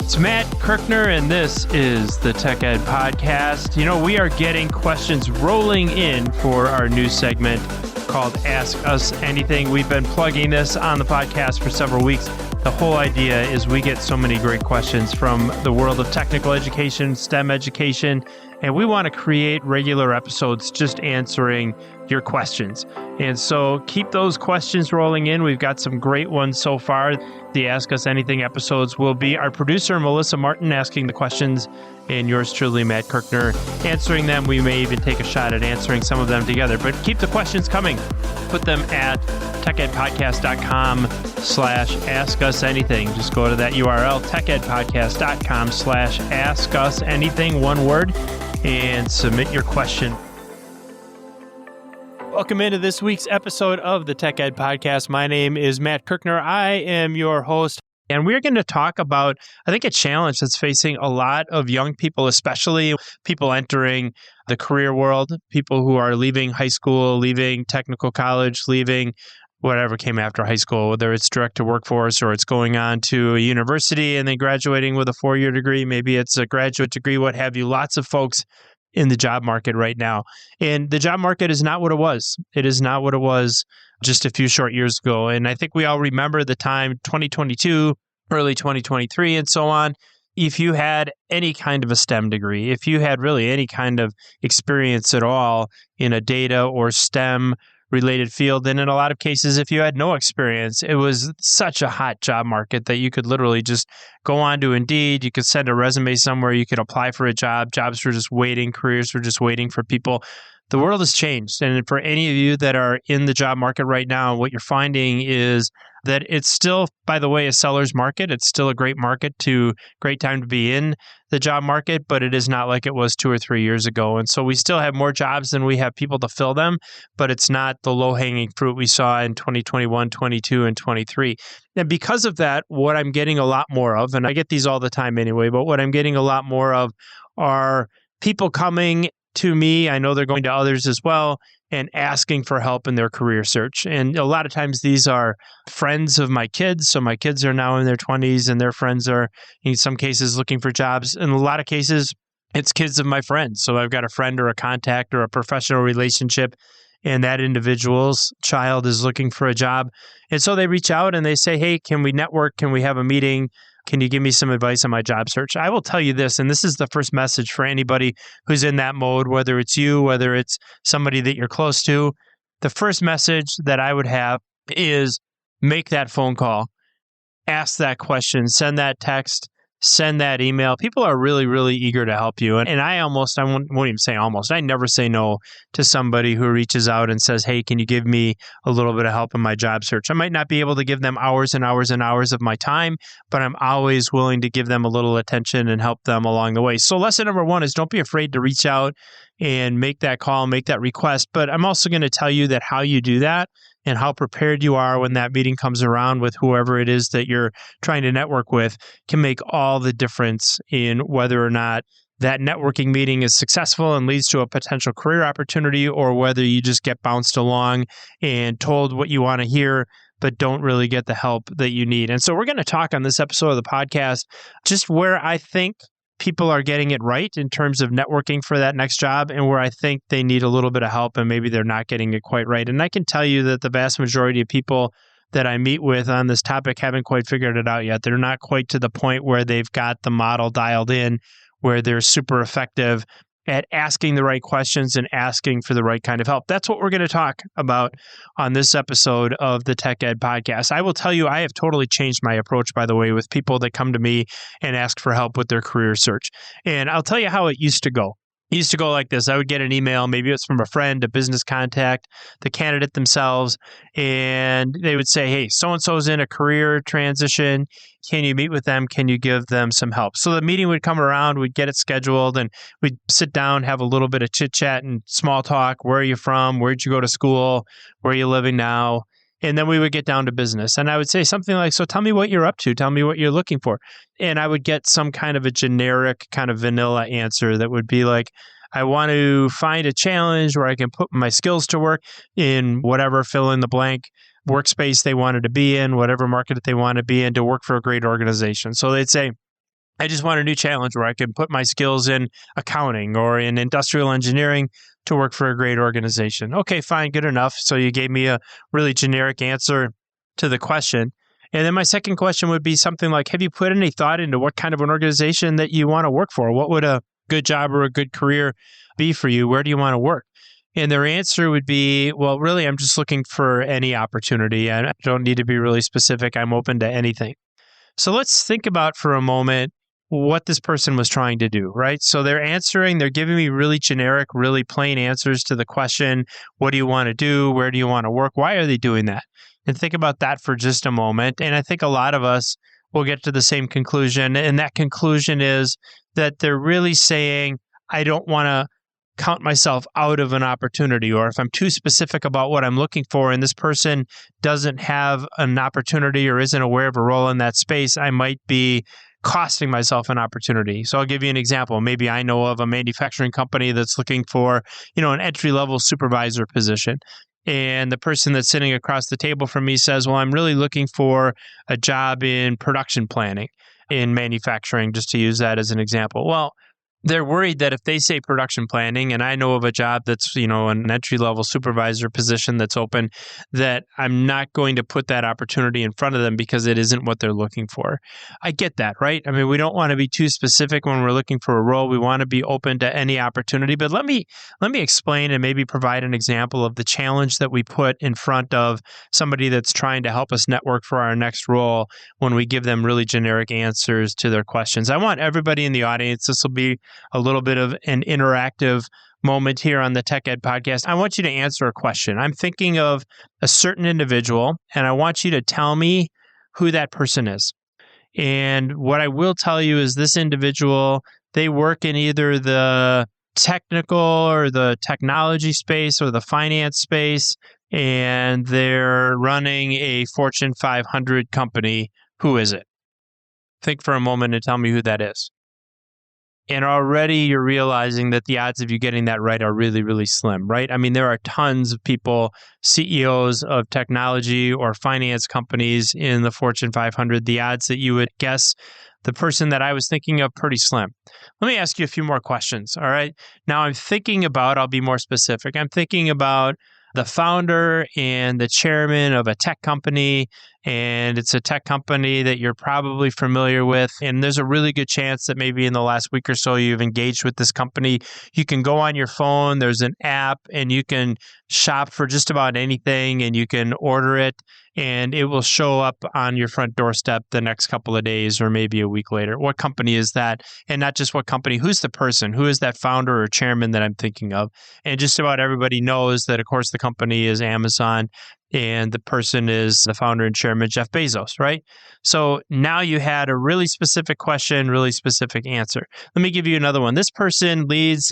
It's Matt Kirchner, and this is the Tech Ed Podcast. You know, we are getting questions rolling in for our new segment called Ask Us Anything. We've been plugging this on the podcast for several weeks. The whole idea is we get so many great questions from the world of technical education, STEM education, and we want to create regular episodes just answering your questions. And so keep those questions rolling in. We've got some great ones so far. The Ask Us Anything episodes will be our producer, Melissa Martin, asking the questions, and yours truly, Matt Kirchner, answering them. We may even take a shot at answering some of them together, but keep the questions coming. Put them at techedpodcast.com/askusanything. Just go to that URL, techedpodcast.com/askusanything, one word, and submit your question. Welcome into this week's episode of the Tech Ed Podcast. My name is Matt Kirchner. I am your host, and we're going to talk about, I think, a challenge that's facing a lot of young people, especially people entering the career world, people who are leaving high school, leaving technical college, leaving whatever came after high school, whether it's direct to workforce or it's going on to a university and then graduating with a 4-year degree. Maybe it's a graduate degree, what have you. Lots of folks in the job market right now. And the job market is not what it was. It is not what it was just a few short years ago. And I think we all remember the time 2022, early 2023, and so on. If you had any kind of a STEM degree, if you had really any kind of experience at all in a data or STEM related field, and in a lot of cases, if you had no experience, it was such a hot job market that you could literally just go on to Indeed, you could send a resume somewhere, you could apply for a job, jobs were just waiting, careers were just waiting for people. The world has changed. And for any of you that are in the job market right now, what you're finding is that it's still, by the way, a seller's market. It's still a great market, great time to be in the job market, but it is not like it was 2 or 3 years ago. And so we still have more jobs than we have people to fill them, but it's not the low-hanging fruit we saw in 2021, 22, and 23. And because of that, what I'm getting a lot more of, and I get these all the time anyway, but what I'm getting a lot more of are people coming to me, I know they're going to others as well, and asking for help in their career search. And a lot of times these are friends of my kids. So my kids are now in their 20s and their friends are, in some cases, looking for jobs. In a lot of cases, it's kids of my friends. So I've got a friend or a contact or a professional relationship, and that individual's child is looking for a job. And so they reach out and they say, hey, can we network? Can we have a meeting? Can you give me some advice on my job search? I will tell you this, and this is the first message for anybody who's in that mode, whether it's you, whether it's somebody that you're close to. The first message that I would have is make that phone call, ask that question, send that text, send that email. People are really, really eager to help you. And I won't even say almost, I never say no to somebody who reaches out and says, hey, can you give me a little bit of help in my job search? I might not be able to give them hours and hours and hours of my time, but I'm always willing to give them a little attention and help them along the way. So lesson number one is don't be afraid to reach out and make that call, make that request. But I'm also going to tell you that how you do that and how prepared you are when that meeting comes around with whoever it is that you're trying to network with can make all the difference in whether or not that networking meeting is successful and leads to a potential career opportunity, or whether you just get bounced along and told what you want to hear, but don't really get the help that you need. And so we're going to talk on this episode of the podcast just where I think people are getting it right in terms of networking for that next job, and where I think they need a little bit of help and maybe they're not getting it quite right. And I can tell you that the vast majority of people that I meet with on this topic haven't quite figured it out yet. They're not quite to the point where they've got the model dialed in, where they're super effective at asking the right questions and asking for the right kind of help. That's what we're going to talk about on this episode of the Tech Ed Podcast. I will tell you, I have totally changed my approach, by the way, with people that come to me and ask for help with their career search. And I'll tell you how it used to go. It used to go like this. I would get an email, maybe it's from a friend, a business contact, the candidate themselves, and they would say, hey, so-and-so's in a career transition. Can you meet with them? Can you give them some help? So the meeting would come around, we'd get it scheduled, and we'd sit down, have a little bit of chit-chat and small talk. Where are you from? Where'd you go to school? Where are you living now? And then we would get down to business. And I would say something like, so tell me what you're up to. Tell me what you're looking for. And I would get some kind of a generic kind of vanilla answer that would be like, I want to find a challenge where I can put my skills to work in whatever fill in the blank workspace they wanted to be in, whatever market they want to be in, to work for a great organization. So they'd say, I just want a new challenge where I can put my skills in accounting or in industrial engineering to work for a great organization. Okay, fine, good enough. So you gave me a really generic answer to the question. And then my second question would be something like, have you put any thought into what kind of an organization that you want to work for? What would a good job or a good career be for you? Where do you want to work? And their answer would be, well, really, I'm just looking for any opportunity. I don't need to be really specific. I'm open to anything. So let's think about for a moment what this person was trying to do, right? So they're giving me really generic, really plain answers to the question, what do you want to do? Where do you want to work? Why are they doing that? And think about that for just a moment. And I think a lot of us will get to the same conclusion. And that conclusion is that they're really saying, I don't want to count myself out of an opportunity, or if I'm too specific about what I'm looking for and this person doesn't have an opportunity or isn't aware of a role in that space, I might be costing myself an opportunity. So I'll give you an example. Maybe I know of a manufacturing company that's looking for, an entry-level supervisor position. And the person that's sitting across the table from me says, well, I'm really looking for a job in production planning in manufacturing, just to use that as an example. Well, they're worried that if they say production planning, and I know of a job that's, an entry-level supervisor position that's open, that I'm not going to put that opportunity in front of them because it isn't what they're looking for. I get that, right? I mean, we don't want to be too specific when we're looking for a role. We want to be open to any opportunity. But let me explain and maybe provide an example of the challenge that we put in front of somebody that's trying to help us network for our next role when we give them really generic answers to their questions. I want everybody in the audience, this will be a little bit of an interactive moment here on the Tech Ed podcast. I want you to answer a question. I'm thinking of a certain individual, and I want you to tell me who that person is. And what I will tell you is this individual, they work in either the technical or the technology space or the finance space, and they're running a Fortune 500 company. Who is it? Think for a moment and tell me who that is. And already you're realizing that the odds of you getting that right are really, really slim, right? I mean, there are tons of people, CEOs of technology or finance companies in the Fortune 500. The odds that you would guess the person that I was thinking of, pretty slim. Let me ask you a few more questions, all right? Now I'll be more specific. I'm thinking about the founder and the chairman of a tech company, and it's a tech company that you're probably familiar with. And there's a really good chance that maybe in the last week or so you've engaged with this company. You can go on your phone, there's an app, and you can shop for just about anything, and you can order it, and it will show up on your front doorstep the next couple of days or maybe a week later. What company is that? And not just what company, who's the person? Who is that founder or chairman that I'm thinking of? And just about everybody knows that, of course, the company is Amazon, and the person is the founder and chairman, Jeff Bezos, right? So now you had a really specific question, really specific answer. Let me give you another one. This person leads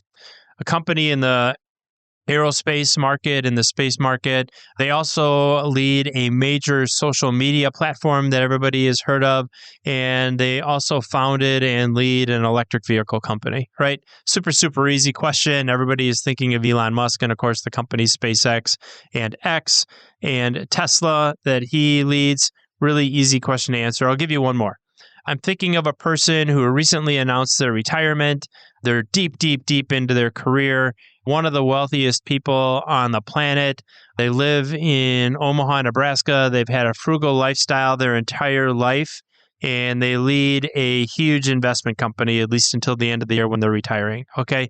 a company in the aerospace market, in the space market. They also lead a major social media platform that everybody has heard of. And they also founded and lead an electric vehicle company, right? Super, super easy question. Everybody is thinking of Elon Musk and, of course, the companies SpaceX and X and Tesla that he leads. Really easy question to answer. I'll give you one more. I'm thinking of a person who recently announced their retirement. They're deep, deep, deep into their career. One of the wealthiest people on the planet. They live in Omaha, Nebraska. They've had a frugal lifestyle their entire life, and they lead a huge investment company, at least until the end of the year when they're retiring. Okay.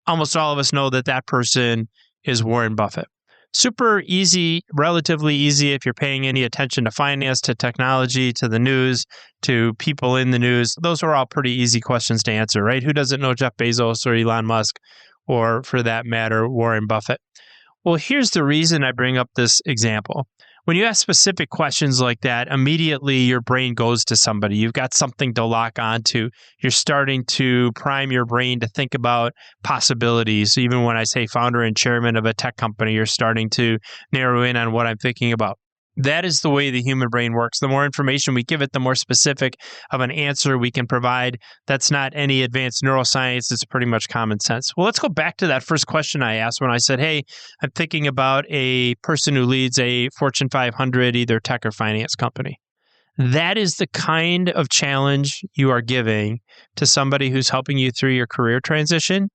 Almost all of us know that that person is Warren Buffett. Super easy, relatively easy if you're paying any attention to finance, to technology, to the news, to people in the news. Those are all pretty easy questions to answer, right? Who doesn't know Jeff Bezos or Elon Musk, or for that matter, Warren Buffett? Well, here's the reason I bring up this example. When you ask specific questions like that, immediately your brain goes to somebody. You've got something to lock onto. You're starting to prime your brain to think about possibilities. Even when I say founder and chairman of a tech company, you're starting to narrow in on what I'm thinking about. That is the way the human brain works. The more information we give it, the more specific of an answer we can provide. That's not any advanced neuroscience. It's pretty much common sense. Well, let's go back to that first question I asked when I said, hey, I'm thinking about a person who leads a Fortune 500, either tech or finance company. That is the kind of challenge you are giving to somebody who's helping you through your career transition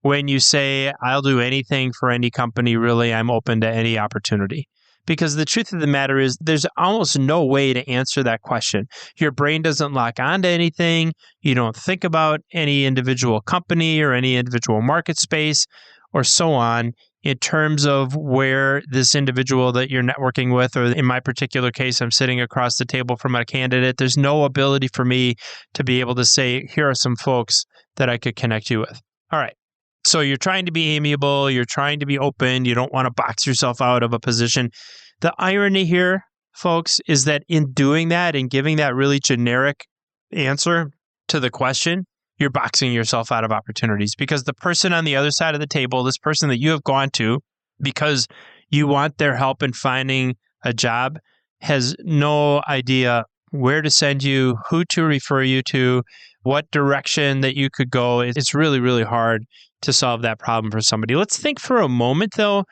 when you say, I'll do anything for any company, really, I'm open to any opportunity. Because the truth of the matter is, there's almost no way to answer that question. Your brain doesn't lock onto anything. You don't think about any individual company or any individual market space or so on in terms of where this individual that you're networking with, or in my particular case, I'm sitting across the table from a candidate. There's no ability for me to be able to say, here are some folks that I could connect you with. All right. So you're trying to be amiable, you're trying to be open, you don't want to box yourself out of a position. The irony here, folks, is that in doing that and giving that really generic answer to the question, you're boxing yourself out of opportunities, because the person on the other side of the table, this person that you have gone to because you want their help in finding a job, has no idea where to send you, who to refer you to, what direction that you could go. It's really, really hard to solve that problem for somebody. Let's think for a moment, though,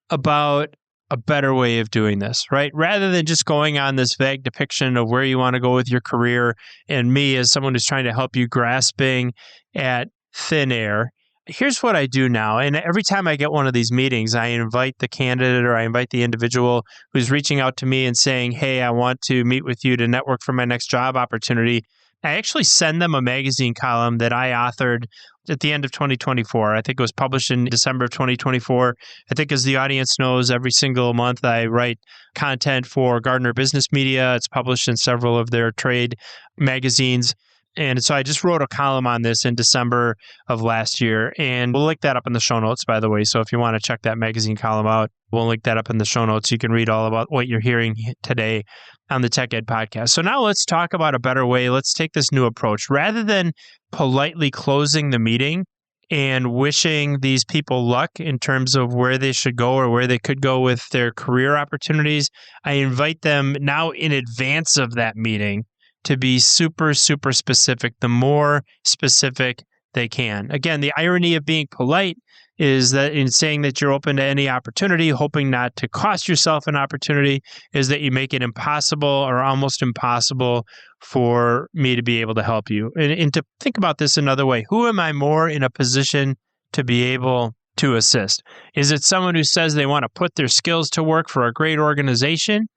about a better way of doing this, right? Rather than just going on this vague depiction of where you want to go with your career, and me as someone who's trying to help you grasping at thin air, here's what I do now. And every time I get one of these meetings, I invite the candidate or I invite the individual who's reaching out to me and saying, hey, I want to meet with you to network for my next job opportunity. I actually send them a magazine column that I authored at the end of 2024. I think it was published in December of 2024. I think, as the audience knows, every single month I write content for Gardner Business Media. It's published in several of their trade magazines. And so I just wrote a column on this in December of last year. And we'll link that up in the show notes, by the way. So if you want to check that magazine column out, we'll link that up in the show notes. You can read all about what you're hearing today on the Tech Ed podcast. So now let's talk about a better way. Let's take this new approach. Rather than politely closing the meeting and wishing these people luck in terms of where they should go or where they could go with their career opportunities, I invite them now in advance of that meeting to be super, super specific, the more specific they can. Again, the irony of being polite is that in saying that you're open to any opportunity, hoping not to cost yourself an opportunity, is that you make it impossible or almost impossible for me to be able to help you. And to think about this another way, who am I more in a position to be able to assist? Is it someone who says they want to put their skills to work for a great organization?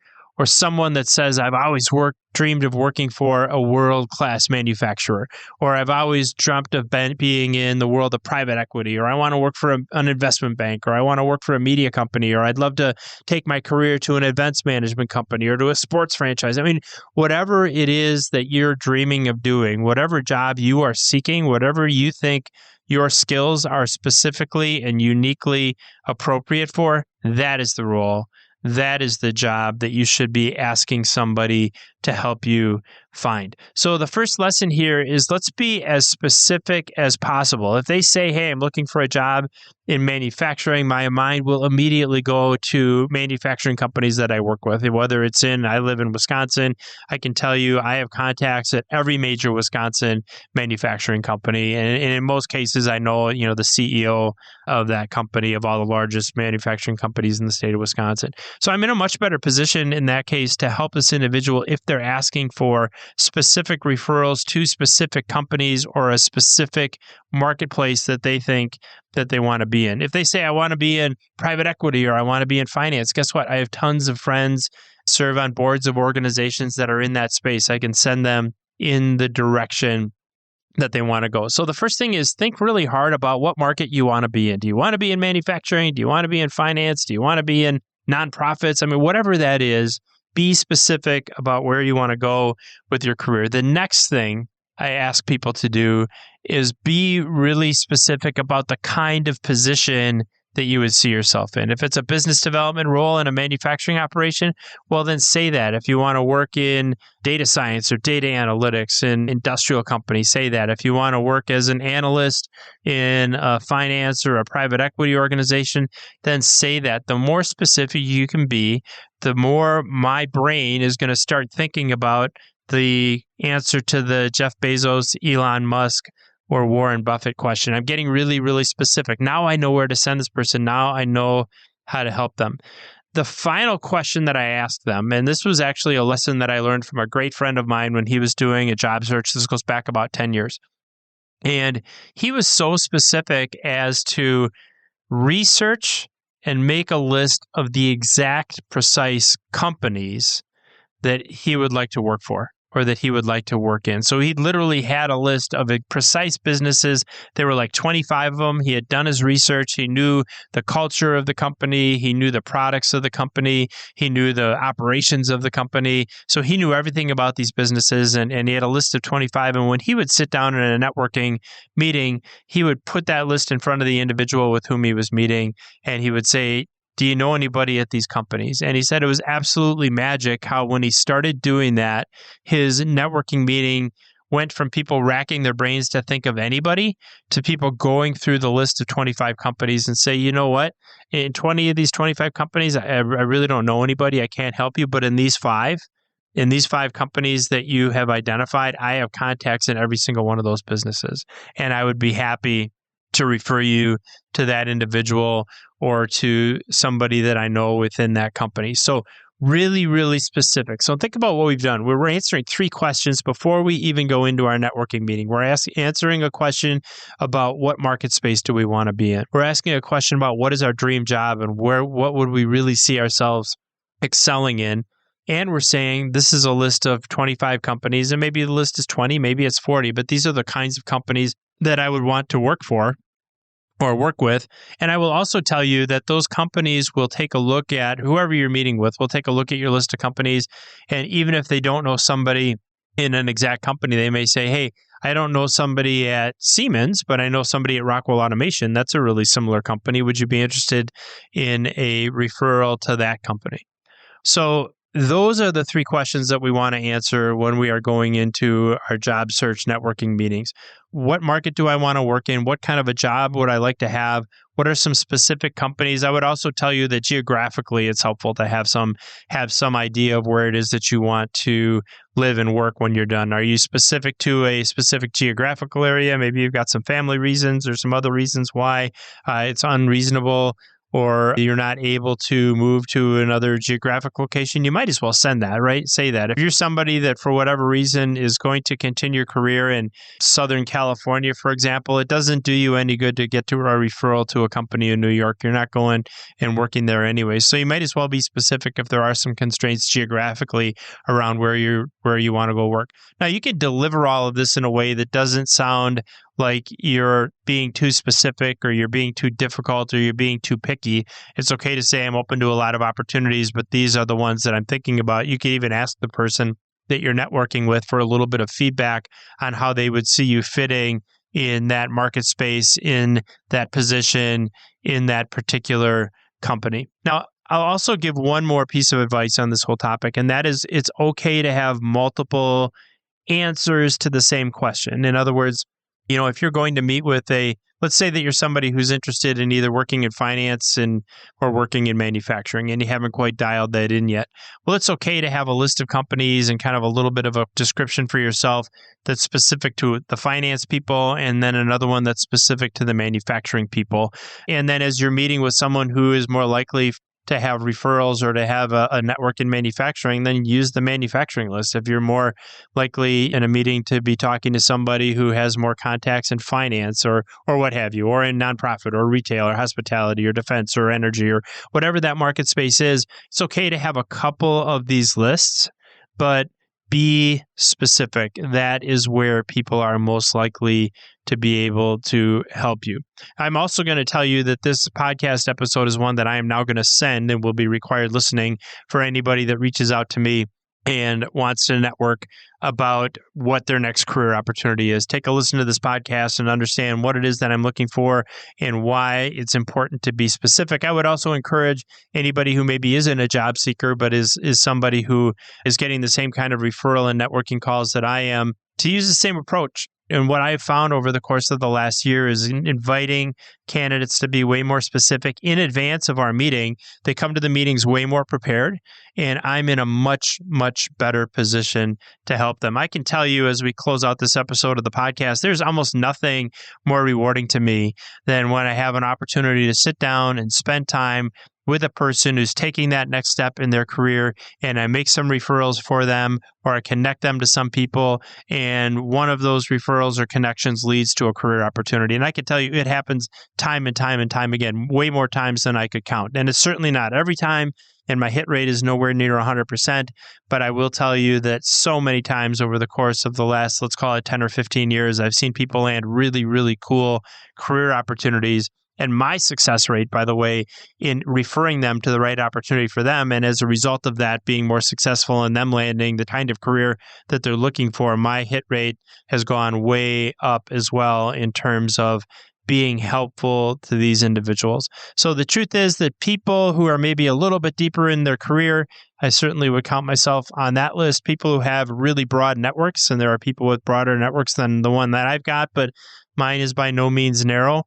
Or someone that says, I've always dreamed of working for a world-class manufacturer, or I've always dreamt of being in the world of private equity, or I want to work for an investment bank, or I want to work for a media company, or I'd love to take my career to an events management company or to a sports franchise. I mean, whatever it is that you're dreaming of doing, whatever job you are seeking, whatever you think your skills are specifically and uniquely appropriate for, that is the role. That is the job that you should be asking somebody to help you find. So the first lesson here is, let's be as specific as possible. If they say, hey, I'm looking for a job in manufacturing, my mind will immediately go to manufacturing companies that I work with. Whether it's I live in Wisconsin, I can tell you I have contacts at every major Wisconsin manufacturing company. And in most cases, I know, the CEO of that company, of all the largest manufacturing companies in the state of Wisconsin. So I'm in a much better position in that case to help this individual if they're asking for specific referrals to specific companies or a specific marketplace that they think that they want to be in. If they say, I want to be in private equity or I want to be in finance, guess what? I have tons of friends serve on boards of organizations that are in that space. I can send them in the direction that they want to go. So the first thing is, think really hard about what market you want to be in. Do you want to be in manufacturing? Do you want to be in finance? Do you want to be in nonprofits? I mean, whatever that is, be specific about where you want to go with your career. The next thing I ask people to do is be really specific about the kind of position that you would see yourself in. If it's a business development role in a manufacturing operation, well, then say that. If you want to work in data science or data analytics in industrial companies, say that. If you want to work as an analyst in a finance or a private equity organization, then say that. The more specific you can be, the more my brain is going to start thinking about the answer to the Jeff Bezos, Elon Musk, or Warren Buffett question. I'm getting really, really specific. Now I know where to send this person. Now I know how to help them. the final question that I asked them, and this was actually a lesson that I learned from a great friend of mine when he was doing a job search. This goes back about 10 years. And he was so specific as to research and make a list of the exact precise companies that he would like to work for or that he would like to work in. So he literally had a list of precise businesses. There were like 25 of them. He had done his research. He knew the culture of the company. He knew the products of the company. He knew the operations of the company. So he knew everything about these businesses, and he had a list of 25. And when he would sit down in a networking meeting, he would put that list in front of the individual with whom he was meeting, and he would say, do you know anybody at these companies? And he said it was absolutely magic how when he started doing that, his networking meeting went from people racking their brains to think of anybody to people going through the list of 25 companies and say, you know what, in 20 of these 25 companies, I really don't know anybody. I can't help you. But in these five companies that you have identified, I have contacts in every single one of those businesses. And I would be happy to refer you to that individual or to somebody that I know within that company. So really, really specific. So think about what we've done. We're answering 3 questions before we even go into our networking meeting. We're answering a question about what market space do we want to be in. We're asking a question about what is our dream job and what would we really see ourselves excelling in. And we're saying this is a list of 25 companies, and maybe the list is 20, maybe it's 40, but these are the kinds of companies that I would want to work for or work with. And I will also tell you that those companies will take a look at whoever you're meeting with, will take a look at your list of companies. And even if they don't know somebody in an exact company, they may say, hey, I don't know somebody at Siemens, but I know somebody at Rockwell Automation. That's a really similar company. Would you be interested in a referral to that company? So those are the 3 questions that we want to answer when we are going into our job search networking meetings. What market do I want to work in? What kind of a job would I like to have? What are some specific companies? I would also tell you that geographically, it's helpful to have some idea of where it is that you want to live and work when you're done. Are you specific to a specific geographical area? Maybe you've got some family reasons or some other reasons why it's unreasonable, or you're not able to move to another geographic location. You might as well send that, right? Say that. If you're somebody that for whatever reason is going to continue your career in Southern California, for example, it doesn't do you any good to get to a referral to a company in New York. You're not going and working there anyway. So you might as well be specific if there are some constraints geographically around where you want to go work. Now, you can deliver all of this in a way that doesn't sound like you're being too specific or you're being too difficult or you're being too picky. It's okay to say I'm open to a lot of opportunities, but these are the ones that I'm thinking about. You could even ask the person that you're networking with for a little bit of feedback on how they would see you fitting in that market space, in that position, in that particular company. Now, I'll also give one more piece of advice on this whole topic, and that is it's okay to have multiple answers to the same question. In other words, if you're going to meet with let's say that you're somebody who's interested in either working in finance or working in manufacturing, and you haven't quite dialed that in yet. Well, it's okay to have a list of companies and kind of a little bit of a description for yourself that's specific to the finance people, and then another one that's specific to the manufacturing people. And then as you're meeting with someone who is more likely to have referrals or to have a network in manufacturing, then use the manufacturing list. If you're more likely in a meeting to be talking to somebody who has more contacts in finance or what have you, or in nonprofit or retail or hospitality or defense or energy or whatever that market space is, it's okay to have a couple of these lists, but be specific. That is where people are most likely to be able to help you. I'm also going to tell you that this podcast episode is one that I am now going to send and will be required listening for anybody that reaches out to me and wants to network about what their next career opportunity is. Take a listen to this podcast and understand what it is that I'm looking for and why it's important to be specific. I would also encourage anybody who maybe isn't a job seeker, but is somebody who is getting the same kind of referral and networking calls that I am, to use the same approach. And what I've found over the course of the last year is inviting candidates to be way more specific in advance of our meeting. They come to the meetings way more prepared, and I'm in a much, much better position to help them. I can tell you as we close out this episode of the podcast, there's almost nothing more rewarding to me than when I have an opportunity to sit down and spend time with a person who's taking that next step in their career, and I make some referrals for them, or I connect them to some people, and one of those referrals or connections leads to a career opportunity. And I can tell you it happens time and time and time again, way more times than I could count. And it's certainly not every time, and my hit rate is nowhere near 100%, but I will tell you that so many times over the course of the last, let's call it 10 or 15 years, I've seen people land really, really cool career opportunities. And my success rate, by the way, in referring them to the right opportunity for them, and as a result of that, being more successful in them landing the kind of career that they're looking for, my hit rate has gone way up as well in terms of being helpful to these individuals. So the truth is that people who are maybe a little bit deeper in their career, I certainly would count myself on that list. People who have really broad networks, and there are people with broader networks than the one that I've got, but mine is by no means narrow.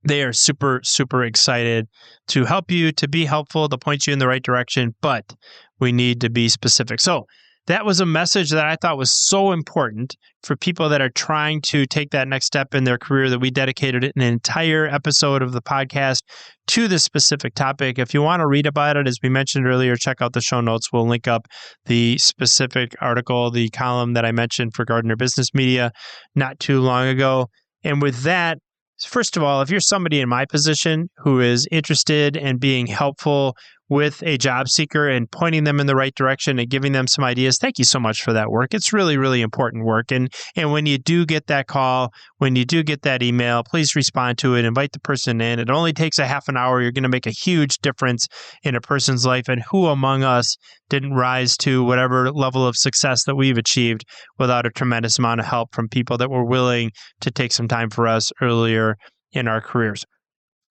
They are super, super excited to help you, to be helpful, to point you in the right direction, but we need to be specific. So that was a message that I thought was so important for people that are trying to take that next step in their career, that we dedicated an entire episode of the podcast to this specific topic. If you want to read about it, as we mentioned earlier, check out the show notes. We'll link up the specific article, the column that I mentioned for Gardner Business Media not too long ago. And with that, first of all, if you're somebody in my position who is interested in being helpful with a job seeker and pointing them in the right direction and giving them some ideas, thank you so much for that work. It's really, really important work. And when you do get that call, when you do get that email, please respond to it, invite the person in. It only takes a half an hour. You're going to make a huge difference in a person's life. And who among us didn't rise to whatever level of success that we've achieved without a tremendous amount of help from people that were willing to take some time for us earlier in our careers?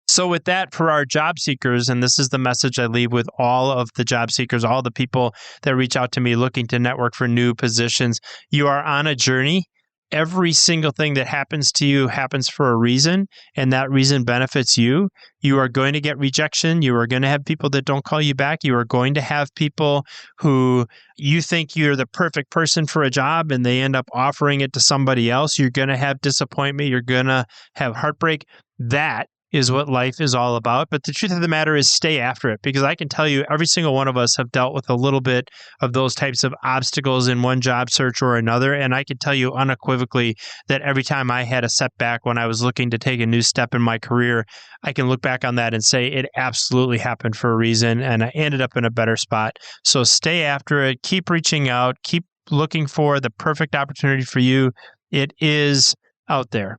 So with that, for our job seekers, and this is the message I leave with all of the job seekers, all the people that reach out to me looking to network for new positions, you are on a journey. Every single thing that happens to you happens for a reason, and that reason benefits you. You are going to get rejection. You are going to have people that don't call you back. You are going to have people who you think you're the perfect person for a job, and they end up offering it to somebody else. You're going to have disappointment. You're going to have heartbreak. That is what life is all about. But the truth of the matter is, stay after it, because I can tell you every single one of us have dealt with a little bit of those types of obstacles in one job search or another. And I can tell you unequivocally that every time I had a setback when I was looking to take a new step in my career, I can look back on that and say it absolutely happened for a reason, and I ended up in a better spot. So stay after it, keep reaching out, keep looking for the perfect opportunity for you. It is out there.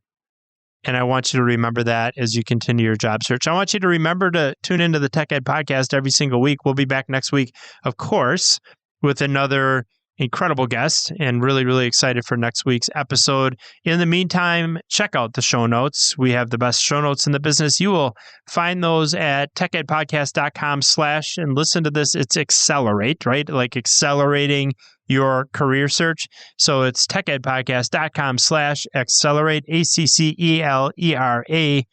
And I want you to remember that as you continue your job search. I want you to remember to tune into the Tech Ed Podcast every single week. We'll be back next week, of course, with another incredible guest, and really, really excited for next week's episode. In the meantime, check out the show notes. We have the best show notes in the business. You will find those at techedpodcast.com/ and listen to this. It's accelerate, right? Like accelerating your career search. So it's techedpodcast.com/accelerate, ACCELERATE.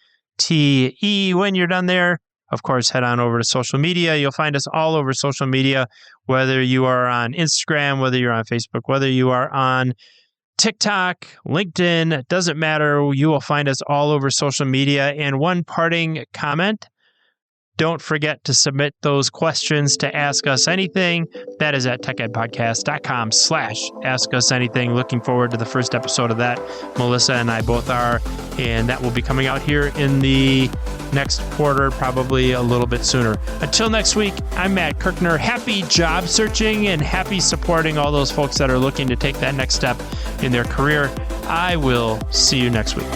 When you're done there, of course, head on over to social media. You'll find us all over social media, whether you are on Instagram, whether you're on Facebook, whether you are on TikTok, LinkedIn, it doesn't matter. You will find us all over social media. And one parting comment, don't forget to submit those questions to Ask Us Anything. That is at techedpodcast.com/Ask Us Anything. Looking forward to the first episode of that. Melissa and I both are, and that will be coming out here in the next quarter, probably a little bit sooner. Until next week, I'm Matt Kirchner. Happy job searching and happy supporting all those folks that are looking to take that next step in their career. I will see you next week.